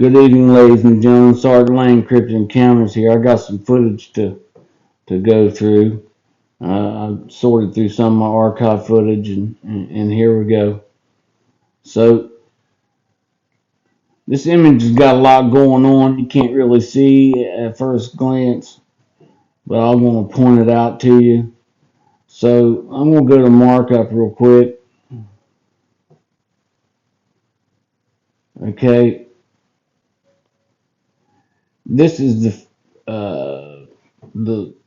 Good evening, ladies and gentlemen. Sergeant Lane, Cryptid Encounters here. I got some footage to go through. I sorted through some of my archive footage, and here we go. So this image has got a lot going on. You can't really see at first glance, but I'm going to point it out to you. So I'm going to go to markup real quick. Okay, this is the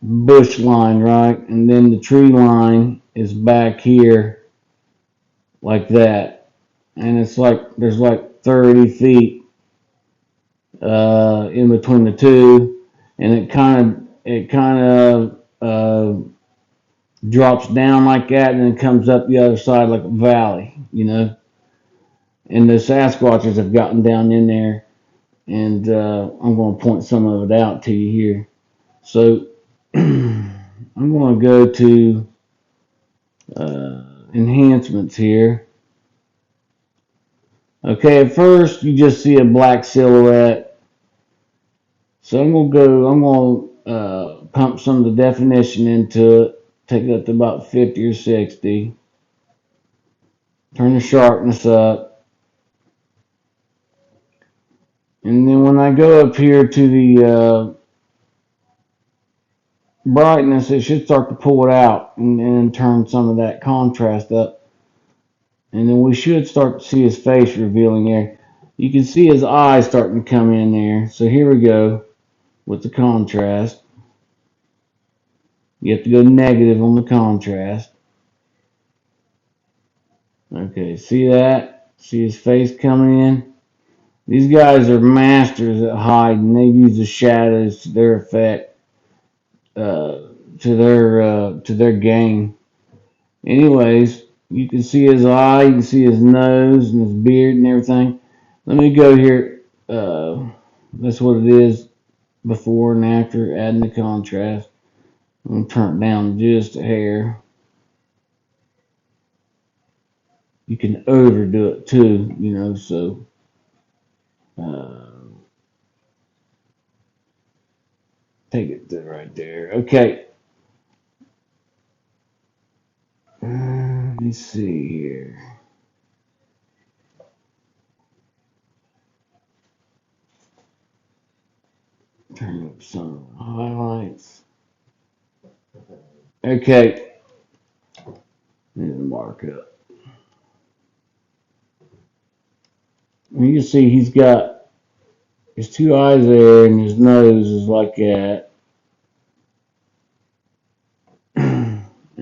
bush line, right? And then the tree line is back here like that. And it's like there's like 30 feet in between the two, and it kind of drops down like that, and then comes up the other side like a valley, you know. And the Sasquatches have gotten down in there, and I'm going to point some of it out to you here. So I'm going to go to enhancements here. Okay, at first you just see a black silhouette. So I'm going to pump some of the definition into it, take it up to about 50 or 60. Turn the sharpness up. And then when I go up here to the brightness, it should start to pull it out and turn some of that contrast up. And then we should start to see his face revealing there. You can see his eyes starting to come in there. So here we go with the contrast. You have to go negative on the contrast. Okay, see that? See his face coming in? These guys are masters at hiding. They use the shadows to their effect, to their game. Anyways, you can see his eye, you can see his nose and his beard and everything. Let me go here. That's what it is before and after adding the contrast. I'm going to turn it down just a hair. You can overdo it too, you know, so take it to right there. Okay. Let me see here. Turn up some highlights. Okay. Need to mark up. You can see he's got his two eyes there, and his nose is like that.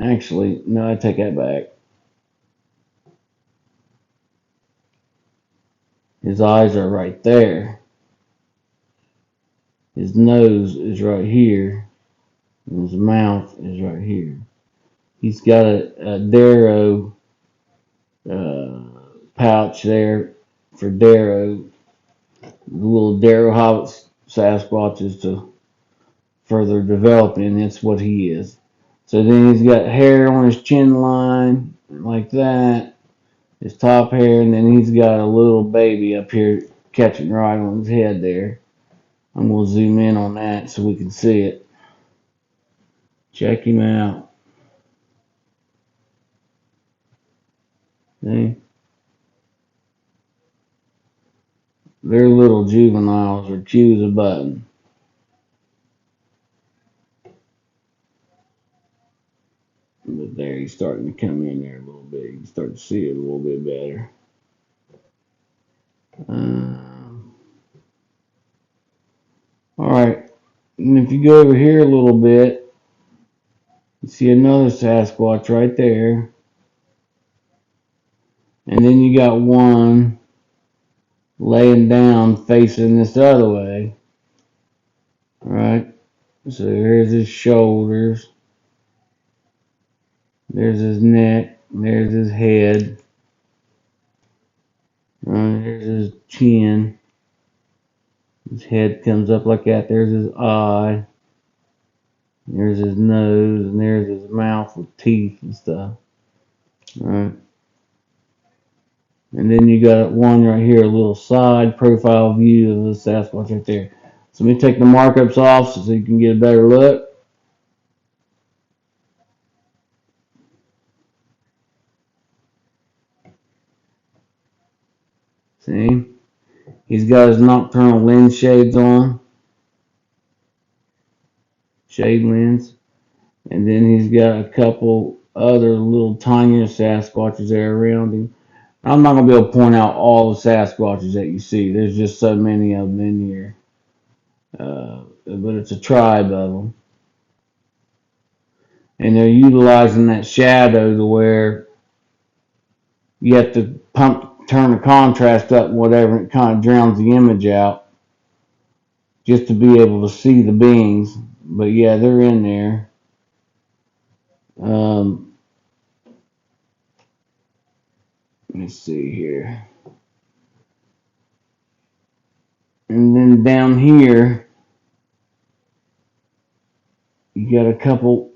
Actually, no, I take that back. His eyes are right there. His nose is right here. And his mouth is right here. He's got a Darrow pouch there for Darrow, the little Darrow Hobbit Sasquatches to further develop, and that's what he is. So then he's got hair on his chin line like that, his top hair, and then he's got a little baby up here catching right on his head there. I'm going to zoom in on that so we can see it. Check him out. See? They're little juveniles or choose a button. But there, he's starting to come in there a little bit. You can start to see it a little bit better. Alright, and if you go over here a little bit, you see another Sasquatch right there. And then you got one laying down facing this other way. Alright, so here's his shoulders. There's his neck. There's his head. There's his chin. His head comes up like that. There's his eye. There's his nose. And there's his mouth with teeth and stuff. Alright. And then you got one right here, a little side profile view of the Sasquatch right there. So let me take the markups off so you can get a better look. See? He's got his nocturnal lens shades on. Shade lens. And then he's got a couple other little tinier Sasquatches there around him. I'm not going to be able to point out all the Sasquatches that you see. There's just so many of them in here. But it's a tribe of them. And they're utilizing that shadow to where you have to turn the contrast up and whatever, and it kind of drowns the image out just to be able to see the beings. But yeah, they're in there. Let me see here. And then down here, you got a couple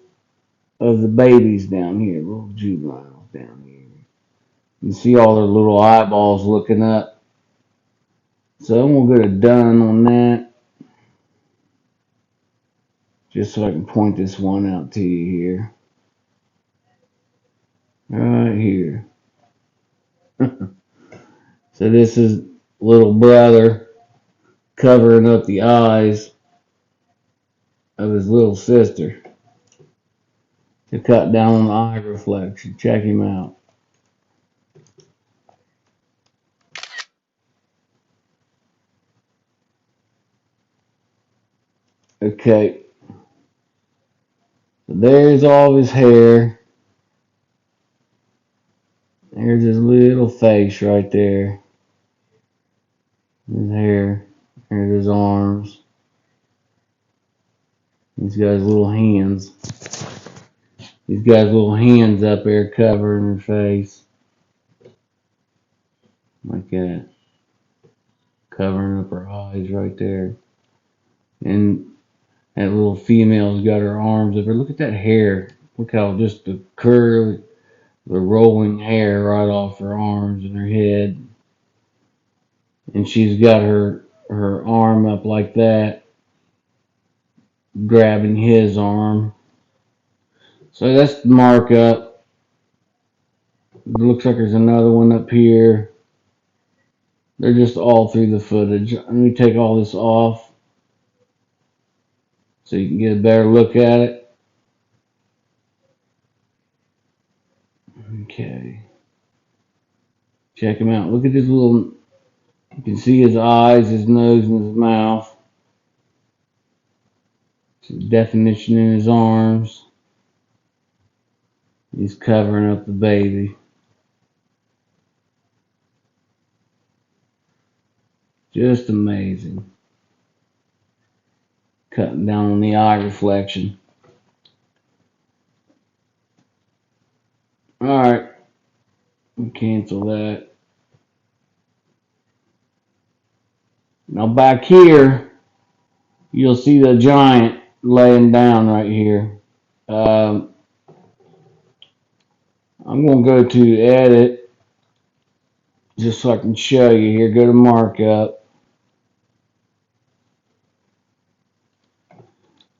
of the babies down here, little juveniles down here. You see all their little eyeballs looking up. So I'm going to go to done on that. Just so I can point this one out to you here. Right here. So this is little brother covering up the eyes of his little sister to cut down on the eye reflection. Check him out. Okay. So there's all his hair. There's his little face right there. His hair. There's his arms. He's got his little hands. He's got his little hands up there covering her face. Like that. Covering up her eyes right there. And that little female's got her arms up there. Look at that hair. Look how just the curly, the rolling hair right off her arms and her head. And she's got her arm up like that, grabbing his arm. So that's the markup. It looks like there's another one up here. They're just all through the footage. Let me take all this off so you can get a better look at it. Okay. Check him out. Look at this little, you can see his eyes, his nose, and his mouth. Some definition in his arms. He's covering up the baby. Just amazing. Cutting down on the eye reflection. Alright. Cancel that. Now back here, you'll see the giant laying down right here. I'm going to go to edit just so I can show you here. Go to markup.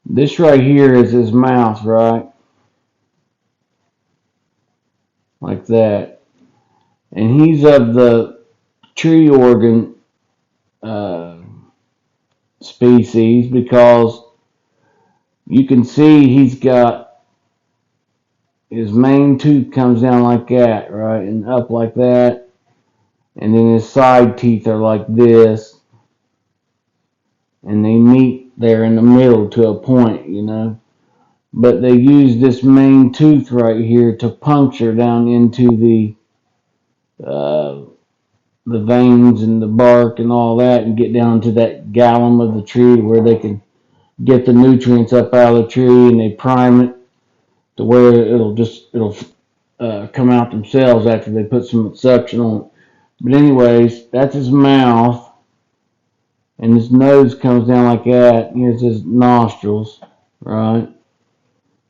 This right here is his mouth, right? Like that. And he's of the tree organ species because you can see he's got his main tooth comes down like that, right? And up like that. And then his side teeth are like this. And they meet there in the middle to a point, you know. But they use this main tooth right here to puncture down into the veins and the bark and all that, and get down to that gallum of the tree where they can get the nutrients up out of the tree, and they prime it to where it'll come out themselves after they put some suction on it. But anyways, that's his mouth, and his nose comes down like that. Here's his nostrils, right?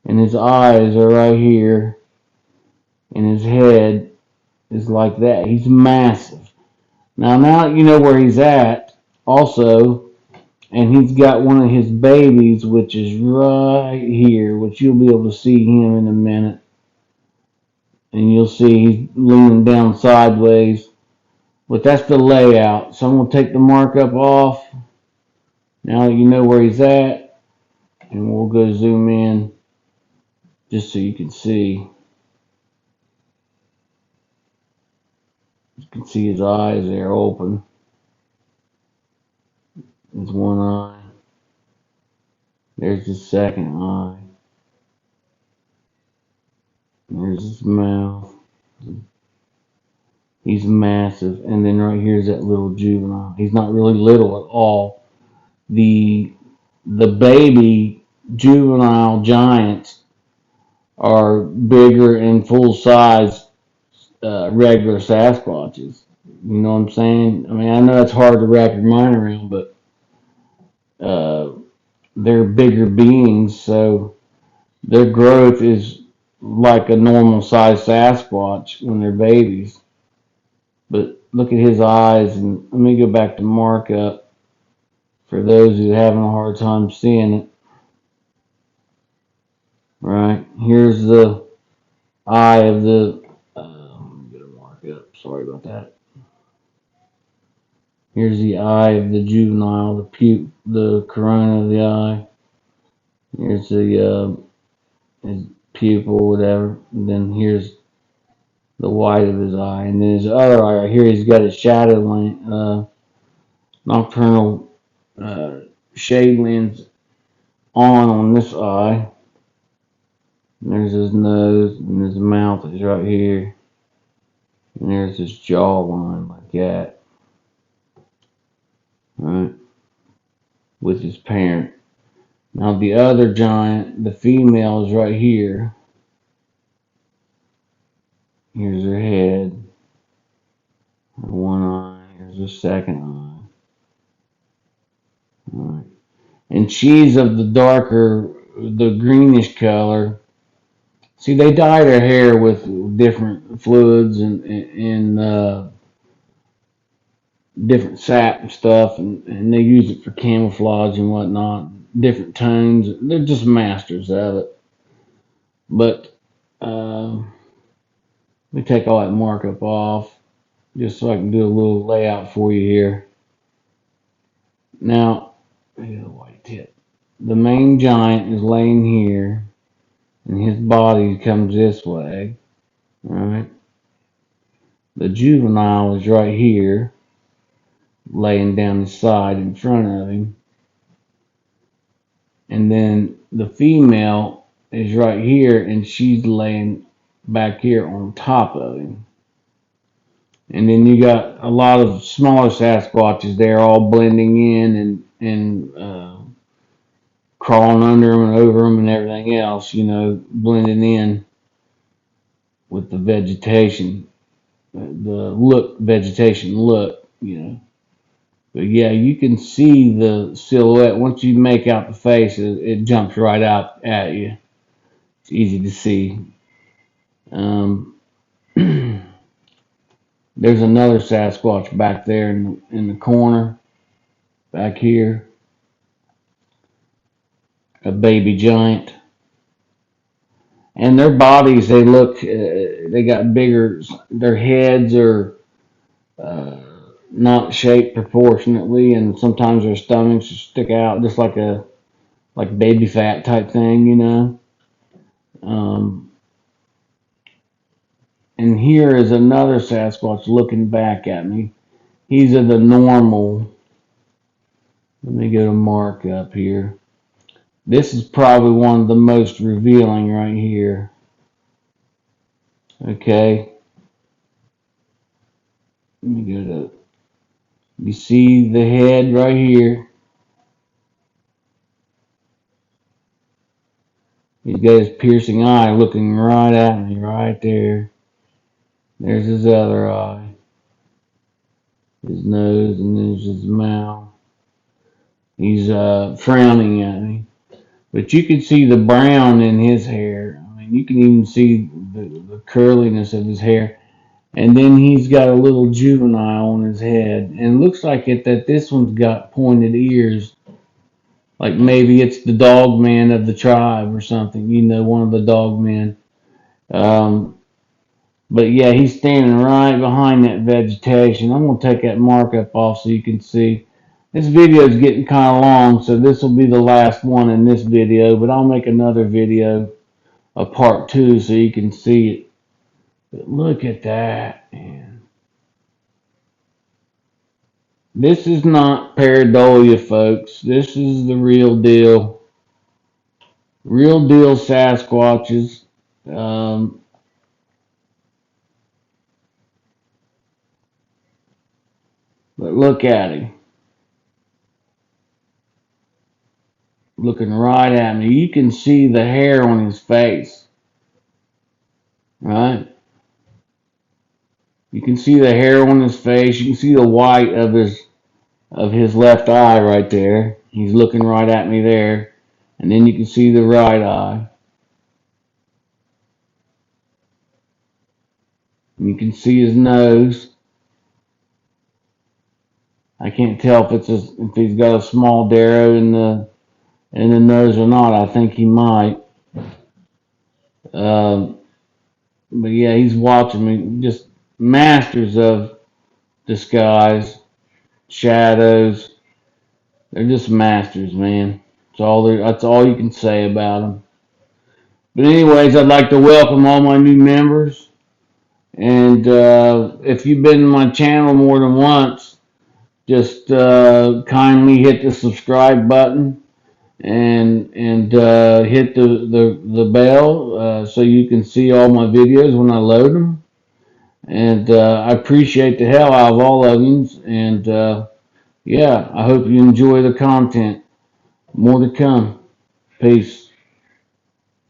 And his eyes are right here, and his head is like that. He's massive. Now you know where he's at also, and he's got one of his babies, which is right here, which you'll be able to see him in a minute. And you'll see he's leaning down sideways. But that's the layout. So I'm going to take the markup off. Now that you know where he's at, and we'll go zoom in just so you can see. You can see his eyes there open. There's one eye. There's his second eye. There's his mouth. He's massive. And then right here's that little juvenile. He's not really little at all. The baby juvenile giants are bigger and full size regular Sasquatches. You know what I'm saying? I mean, I know it's hard to wrap your mind around, but uh, they're bigger beings, so their growth is like a normal size Sasquatch when they're babies. But look at his eyes, and let me go back to markup for those who are having a hard time seeing it. Right, here's the eye of the. Let me get a markup. Sorry about that. Here's the eye of the juvenile, the corona of the eye. Here's the his pupil, whatever. And then here's the white of his eye, and then his other eye right here. He's got a shadow lens, nocturnal shade lens on this eye. And there's his nose, and his mouth is right here, and there's his jawline like that, right, with his parent. Now the other giant, the female, is right here. Here's her head, her one eye. Here's her second eye. All right. And she's of the darker, the greenish color. See, they dye their hair with different fluids and different sap and stuff, and they use it for camouflage and whatnot. Different tones. They're just masters of it. But let me take all that markup off just so I can do a little layout for you here. Now, here's a white tip. The main giant is laying here, and his body comes this way. Alright. The juvenile is right here, laying down the side in front of him. And then the female is right here, and she's laying back here on top of him. And then you got a lot of smaller Sasquatches there, all blending in and crawling under them and over them and everything else, you know, blending in with the vegetation, vegetation look, you know. But yeah, you can see the silhouette. Once you make out the face, it jumps right out at you. It's easy to see. There's another Sasquatch back there in the corner, back here. A baby giant. And their bodies, they look, they got bigger, their heads are not shaped proportionately, and sometimes their stomachs stick out just like baby fat type thing, you know. And here is another Sasquatch looking back at me. He's of the normal. Let me go to markup here. This is probably one of the most revealing right here. Okay. Let me go to. You see the head right here. He's got his piercing eye looking right at me, right there. There's his other eye. His nose, and there's his mouth. He's frowning at me. But you can see the brown in his hair. I mean, you can even see the curliness of his hair. and then he's got a little juvenile on his head, and it looks like it that this one's got pointed ears, like maybe it's the dog man of the tribe or something, one of the dog men. Um, but yeah, he's standing right behind that vegetation. I'm gonna take that mark up off so you can see. This video is getting kind of long, so this will be the last one in this video, but I'll make another video, a part 2, so you can see it. But look at that, man. This is not pareidolia, folks. This is the real deal. Real deal Sasquatches. Um, but look at him. Looking right at me. You can see the hair on his face. Right? You can see the hair on his face. You can see the white of his left eye right there. He's looking right at me there. And then you can see the right eye. And you can see his nose. I can't tell if he's got a small darrow in the nose or not. I think he might. Um, but yeah, he's watching me. Just masters of disguise, shadows. They're just masters, man. That's all you can say about them. But anyways, I'd like to welcome all my new members. And if you've been in my channel more than once, just kindly hit the subscribe button and hit the bell so you can see all my videos when I load them. And I appreciate the hell out of all of you. And yeah, I hope you enjoy the content. More to come. Peace.